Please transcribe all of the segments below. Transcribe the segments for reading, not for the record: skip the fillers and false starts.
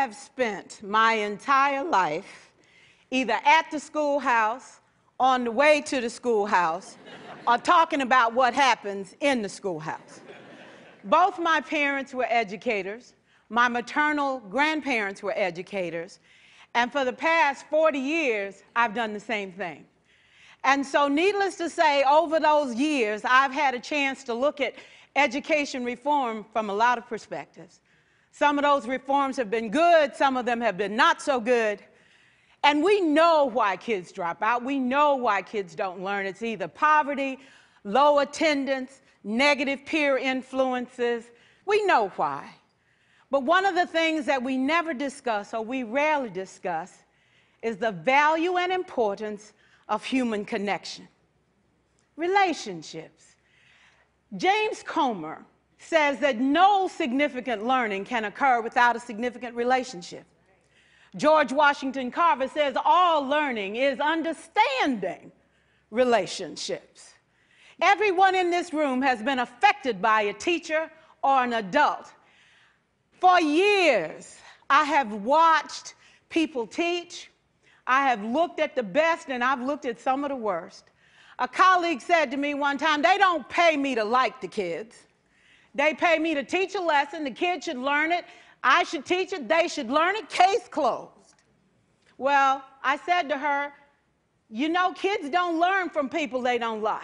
have spent my entire life either at the schoolhouse, on the way to the schoolhouse, or talking about what happens in the schoolhouse. Both my parents were educators. My maternal grandparents were educators. And for the past 40 years, I've done the same thing. And so needless to say, over those years, I've had a chance to look at education reform from a lot of perspectives. Some of those reforms have been good, some of them have been not so good. And we know why kids drop out. We know why kids don't learn. It's either poverty, low attendance, negative peer influences. We know why. But one of the things that we never discuss, or we rarely discuss, is the value and importance of human connection. Relationships. James Comer says that no significant learning can occur without a significant relationship. George Washington Carver says all learning is understanding relationships. Everyone in this room has been affected by a teacher or an adult. For years, I have watched people teach. I have looked at the best and I've looked at some of the worst. A colleague said to me one time, they don't pay me to like the kids. They pay me to teach a lesson. The kids should learn it. I should teach it. They should learn it. Case closed. Well, I said to her, you know, kids don't learn from people they don't like.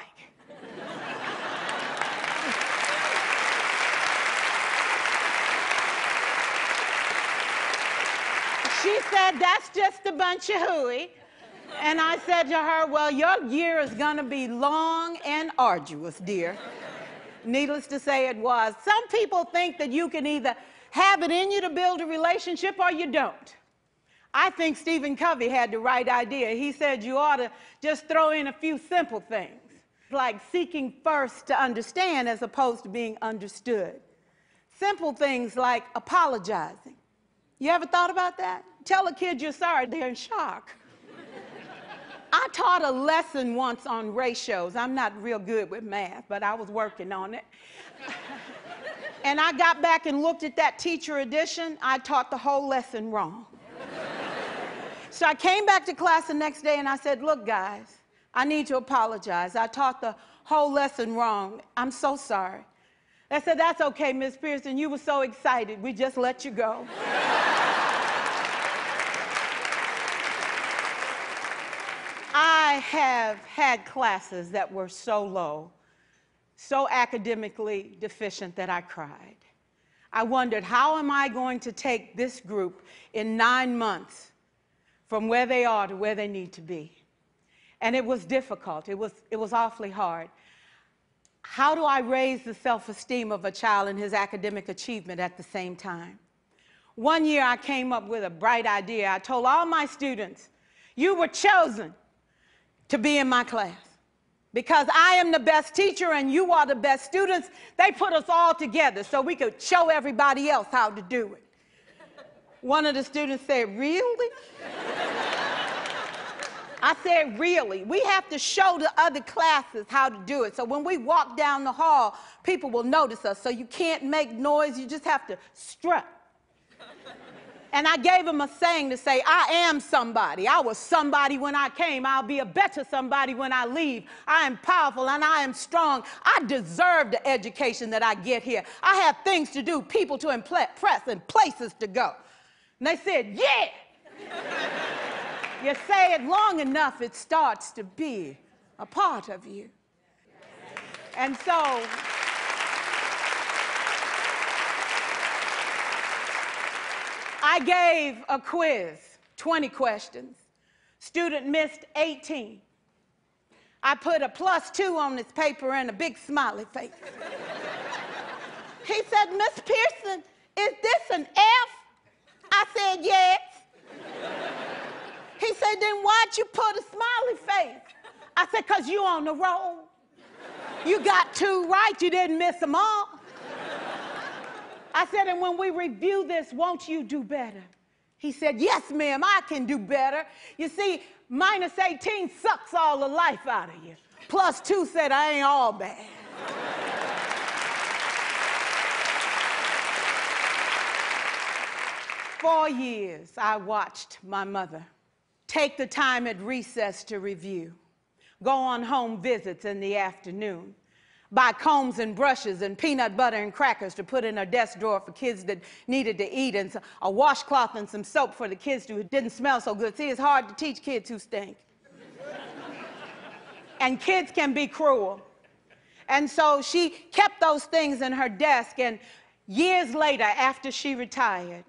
She said, that's just a bunch of hooey. And I said to her, well, your year is going to be long and arduous, dear. Needless to say, it was. Some people think that you can either have it in you to build a relationship or you don't. I think Stephen Covey had the right idea. He said you ought to just throw in a few simple things, like seeking first to understand as opposed to being understood. Simple things like apologizing. You ever thought about that? Tell a kid you're sorry, they're in shock. I taught a lesson once on ratios. I'm not real good with math, but I was working on it. And I got back and looked at that teacher edition. I taught the whole lesson wrong. So I came back to class the next day and I said, look, guys, I need to apologize. I taught the whole lesson wrong. I'm so sorry. They said, that's okay, Miss Pearson. You were so excited. We just let you go. I have had classes that were so low, so academically deficient that I cried. I wondered, how am I going to take this group in 9 months from where they are to where they need to be? And it was difficult. It was awfully hard. How do I raise the self-esteem of a child and his academic achievement at the same time? One year I came up with a bright idea. I told all my students, you were chosen to be in my class because I am the best teacher and you are the best students. They put us all together so we could show everybody else how to do it. One of the students said, really? I said, really? We have to show the other classes how to do it. So when we walk down the hall, people will notice us. So you can't make noise, you just have to strut. And I gave him a saying to say, I am somebody. I was somebody when I came. I'll be a better somebody when I leave. I am powerful and I am strong. I deserve the education that I get here. I have things to do, people to impress, and places to go. And they said, yeah. You say it long enough, it starts to be a part of you. And so, I gave a quiz, 20 questions. Student missed 18. I put a +2 on this paper and a big smiley face. He said, Miss Pearson, is this an F? I said, yes. He said, then why'd you put a smiley face? I said, because you on the roll. You got 2 right, you didn't miss them all. I said, and when we review this, won't you do better? He said, yes, ma'am, I can do better. You see, -18 sucks all the life out of you. +2 said, I ain't all bad. 4 years, I watched my mother take the time at recess to review, go on home visits in the afternoon, buy combs and brushes and peanut butter and crackers to put in her desk drawer for kids that needed to eat, and a washcloth and some soap for the kids who didn't smell so good. See, it's hard to teach kids who stink. And kids can be cruel. And so she kept those things in her desk, and years later, after she retired,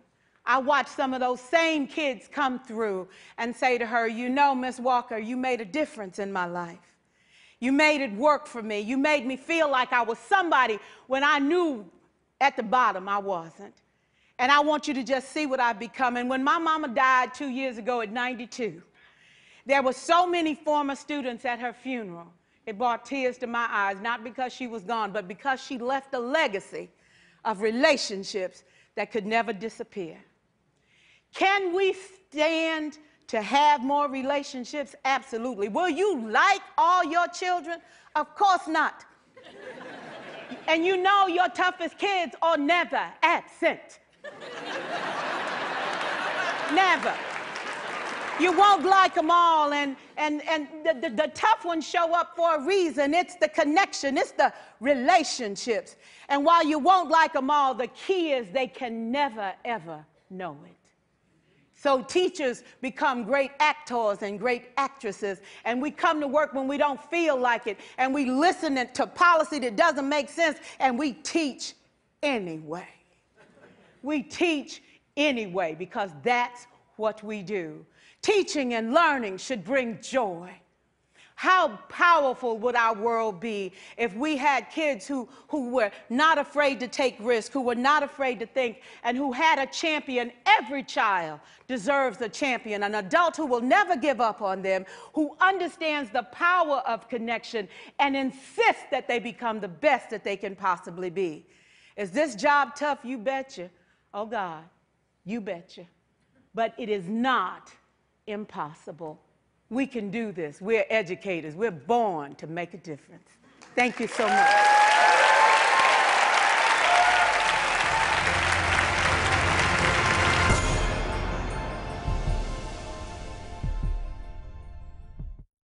I watched some of those same kids come through and say to her, you know, Miss Walker, you made a difference in my life. You made it work for me. You made me feel like I was somebody when I knew at the bottom I wasn't. And I want you to just see what I've become. And when my mama died 2 years ago at 92, there were so many former students at her funeral. It brought tears to my eyes, not because she was gone, but because she left a legacy of relationships that could never disappear. Can we stand to have more relationships? Absolutely. Will you like all your children? Of course not. And you know your toughest kids are never absent. Never. You won't like them all, and the tough ones show up for a reason. It's the connection, it's the relationships. And while you won't like them all, the key is they can never, ever know it. So teachers become great actors and great actresses, and we come to work when we don't feel like it, and we listen to policy that doesn't make sense, and we teach anyway. We teach anyway because that's what we do. Teaching and learning should bring joy. How powerful would our world be if we had kids who were not afraid to take risks, who were not afraid to think, and who had a champion? Every child deserves a champion, an adult who will never give up on them, who understands the power of connection and insists that they become the best that they can possibly be. Is this job tough? You betcha. Oh God, you betcha. But it is not impossible. We can do this. We're educators. We're born to make a difference. Thank you so much.